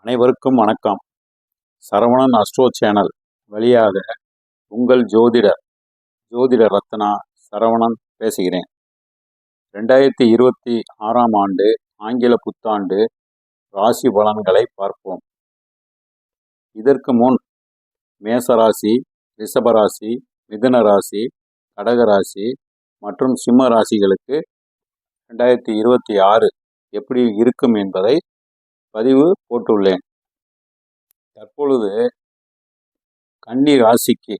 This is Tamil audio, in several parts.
அனைவருக்கும் வணக்கம். சரவணன் அஸ்ட்ரோ சேனல் வழியாக உங்கள் ஜோதிட ரத்னா சரவணன் பேசுகிறேன். 2026ஆம் ஆண்டு ஆங்கில புத்தாண்டு ராசி பலன்களை பார்ப்போம். இதற்கு முன் மேசராசி, ரிஷபராசி, மிதுன ராசி, கடகராசி மற்றும் சிம்ம ராசிகளுக்கு 2026 எப்படி இருக்கும் என்பதை பதிவு போட்டுள்ளேன். தற்பொழுது கன்னி ராசிக்கு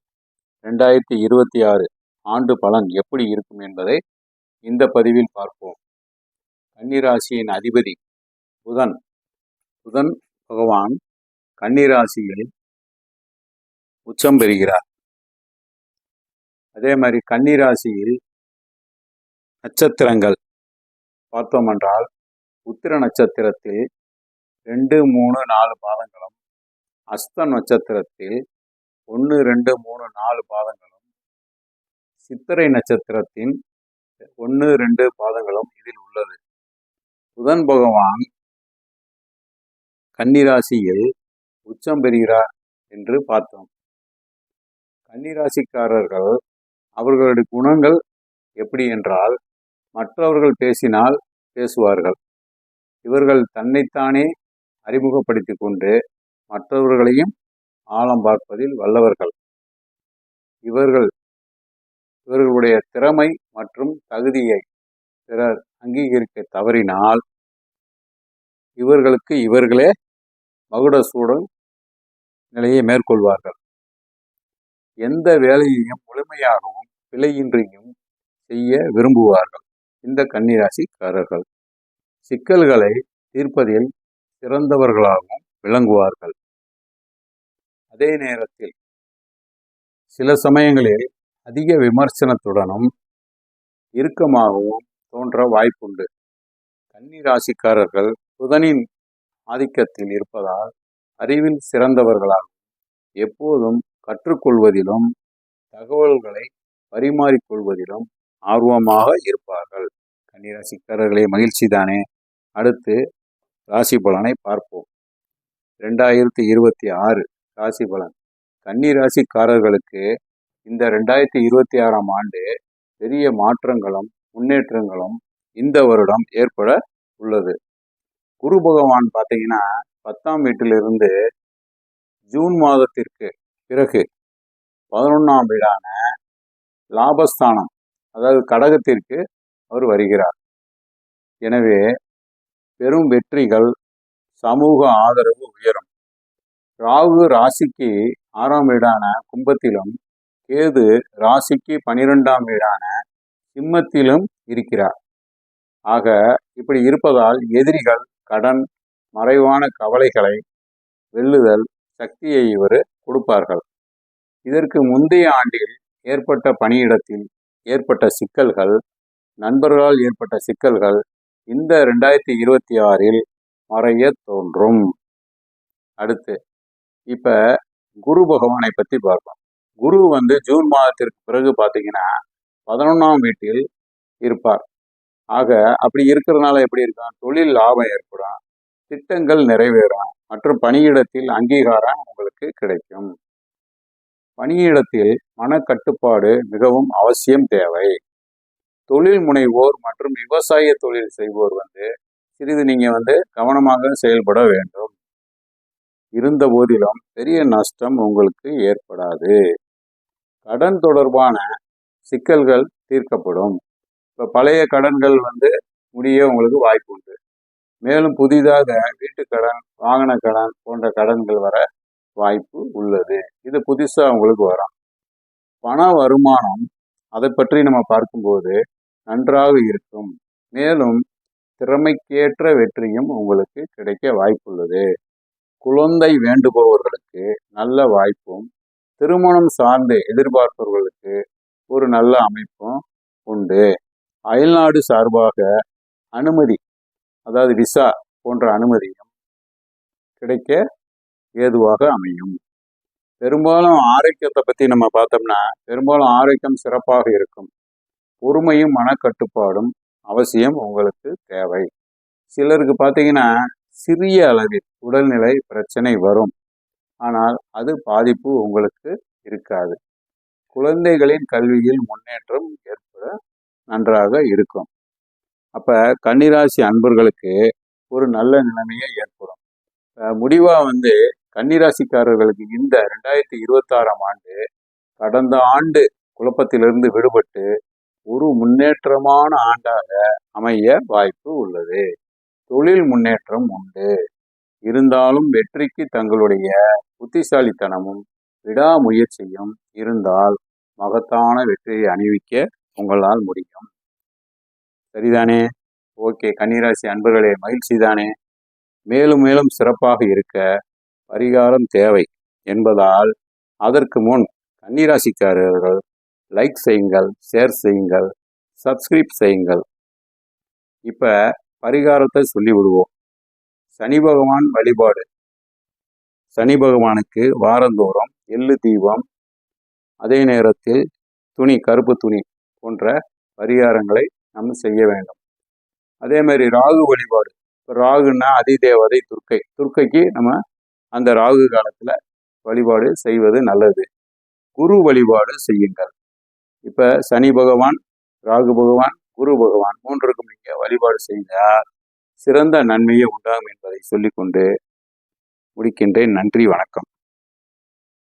2026 ஆண்டு பலன் எப்படி இருக்கும் என்பதை இந்த பதிவில் பார்ப்போம். கன்னி ராசியின் அதிபதி புதன் பகவான் கன்னி ராசியில் உச்சம் பெறுகிறார். அதே மாதிரி கன்னி ராசியில் நட்சத்திரங்கள் பார்த்தோம் என்றால் உத்திர நட்சத்திரத்தில் 2, 3, 4 பாதங்களும், அஸ்த நட்சத்திரத்தில் 1, 2, 3, 4 பாதங்களும், சித்திரை நட்சத்திரத்தின் 1, 2 பாதங்களும் இதில் உள்ளது. புதன் பகவான் கன்னிராசியில் உச்சம் பெறுகிறார் என்று பார்த்தோம். கன்னிராசிக்காரர்கள் அவர்களுடைய குணங்கள் எப்படி என்றால், மற்றவர்கள் பேசினால் பேசுவார்கள். இவர்கள் தன்னைத்தானே அறிமுகப்படுத்தி கொண்டு மற்றவர்களையும் ஆழம் பார்ப்பதில் வல்லவர்கள். இவர்களுடைய திறமை மற்றும் தகுதியை பிறர் அங்கீகரிக்க தவறினால் இவர்களே மகுடசூடல் நிலையை மேற்கொள்வார்கள். எந்த வேலையையும் முழுமையாகவும் பிழையின்றியும் செய்ய விரும்புவார்கள். இந்த கன்னிராசிக்காரர்கள் சிக்கல்களை தீர்ப்பதில் சிறந்தவர்களாகவும் விளங்குவார்கள். அதே நேரத்தில் சில சமயங்களில் அதிக விமர்சனத்துடனும் இறுக்கமாகவும் தோன்ற வாய்ப்புண்டு. கன்னி ராசிக்காரர்கள் புதனின் ஆதிக்கத்தில் இருப்பதால் அறிவில் சிறந்தவர்களாகவும் எப்போதும் கற்றுக்கொள்வதிலும் தகவல்களை பரிமாறிக்கொள்வதிலும் ஆர்வமாக இருப்பார்கள். கன்னிராசிக்காரர்களே, மகிழ்ச்சி தானே. அடுத்து ராசி பலனை பார்ப்போம். 2026 ராசி பலன். கன்னி ராசிக்காரர்களுக்கு இந்த 2026ஆம் ஆண்டு பெரிய மாற்றங்களும் முன்னேற்றங்களும் இந்த வருடம் ஏற்பட உள்ளது. குரு பகவான் பார்த்தீங்கன்னா 10ஆம் வீட்டிலிருந்து ஜூன் மாதத்திற்கு பிறகு 11ஆம் வீடான லாபஸ்தானம், அதாவது கடகத்திற்கு அவர் வருகிறார். எனவே பெரும் வெற்றிகள், சமூக ஆதரவு உயரும். ராகு ராசிக்கு 6ஆம் வீடான கும்பத்திலும், கேது ராசிக்கு 12ஆம் வீடான சிம்மத்திலும் இருக்கிறார். ஆக இப்படி இருப்பதால் எதிரிகள், கடன், மறைவான கவலைகளை வெல்லுதல் சக்தியை இவர் கொடுப்பார்கள். இதற்கு முந்தைய ஆண்டில் ஏற்பட்ட பணியிடத்தில் ஏற்பட்ட சிக்கல்கள், நண்பர்களால் ஏற்பட்ட சிக்கல்கள் இந்த 2026இல் மறைய தோன்றும். அடுத்து இப்போ குரு பகவானை பற்றி பார்ப்போம். குரு ஜூன் மாதத்திற்கு பிறகு பார்த்தீங்கன்னா 11ஆம் வீட்டில் இருப்பார். ஆக அப்படி இருக்கிறதுனால எப்படி இருக்கும்? தொழில் லாபம் ஏற்படும், திட்டங்கள் நிறைவேறும் மற்றும் பணியிடத்தில் அங்கீகாரம் உங்களுக்கு கிடைக்கும். பணியிடத்தில் மனக்கட்டுப்பாடு மிகவும் அவசியம் தேவை. தொழில் முனைவோர் மற்றும் விவசாய தொழில் செய்வோர் சிறிது நீங்கள் கவனமாக செயல்பட வேண்டும். இருந்த போதிலும் பெரிய நஷ்டம் உங்களுக்கு ஏற்படாது. கடன் தொடர்பான சிக்கல்கள் தீர்க்கப்படும். இப்போ பழைய கடன்கள் முடிய உங்களுக்கு வாய்ப்பு உண்டு. மேலும் புதிதாக வீட்டு கடன், வாகன கடன் போன்ற கடன்கள் வர வாய்ப்பு உள்ளது. இது புதுசாக உங்களுக்கு வரும். பண வருமானம், அதை பற்றி நம்ம பார்க்கும்போது நன்றாக இருக்கும். மேலும் திறமைக்கேற்ற வெற்றியும் உங்களுக்கு கிடைக்க வாய்ப்புள்ளது. குழந்தை வேண்டுபவர்களுக்கு நல்ல வாய்ப்பும், திருமணம் சார்ந்து எதிர்பார்ப்பவர்களுக்கு ஒரு நல்ல அமைப்பும் உண்டு. அயல்நாடு சார்பாக அனுமதி, அதாவது விசா போன்ற அனுமதியும் கிடைக்க ஏதுவாக அமையும். பெரும்பாலும் ஆரோக்கியத்தை பற்றி நம்ம பார்த்தோம்னா பெரும்பாலும் ஆரோக்கியம் சிறப்பாக இருக்கும். பொறுமையும் மனக்கட்டுப்பாடும் அவசியம் உங்களுக்கு தேவை. சிலருக்கு பார்த்தீங்கன்னா சிறிய அளவில் உடல்நிலை பிரச்சனை வரும். ஆனால் அது பாதிப்பு உங்களுக்கு இருக்காது. குழந்தைகளின் கல்வியில் முன்னேற்றம் ஏற்பட நன்றாக இருக்கும். அப்ப கன்னிராசி அன்பர்களுக்கு ஒரு நல்ல நிலைமையே ஏற்படும். முடிவா கன்னிராசிக்காரர்களுக்கு இந்த 2026ஆம் ஆண்டு கடந்த ஆண்டு குழப்பத்திலிருந்து விடுபட்டு ஒரு முன்னேற்றமான ஆண்டாக அமைய வாய்ப்பு உள்ளது. தொழில் முன்னேற்றம் உண்டு. இருந்தாலும் வெற்றிக்கு தங்களுடைய புத்திசாலித்தனமும் விடாமுயற்சியும் இருந்தால் மகத்தான வெற்றியை அணிவிக்க உங்களால் முடியும். சரிதானே? ஓகே, கன்னிராசி அன்பர்களே, மகிழ்ச்சி தானே? மேலும் மேலும் சிறப்பாக இருக்க பரிகாரம் தேவை என்பதால் அதற்கு முன் கன்னிராசிக்காரர்கள் லைக் செய்யுங்கள், ஷேர் செய்யுங்கள், சப்ஸ்கிரைப் செய்யுங்கள். இப்போ பரிகாரத்தை சொல்லி விடுவோம். சனி பகவான் வழிபாடு. சனி பகவானுக்கு வாரந்தோறும் எள்ளு தீபம், அதே நேரத்தில் கருப்பு துணி போன்ற பரிகாரங்களை நம்ம செய்ய வேண்டும். அதே மாதிரி ராகு வழிபாடு. இப்போ ராகுன்னா அதிதேவதை துர்க்கைக்கு நம்ம அந்த ராகு காலத்தில் வழிபாடு செய்வது நல்லது. குரு வழிபாடு செய்யுங்கள். இப்போ சனி பகவான், ராகு பகவான், குரு பகவான் மூன்றுக்கும் நீங்கள் வழிபாடு செய்தால் சிறந்த நன்மையே உண்டாகும் என்பதை சொல்லிக்கொண்டு முடிக்கின்றேன். நன்றி, வணக்கம்.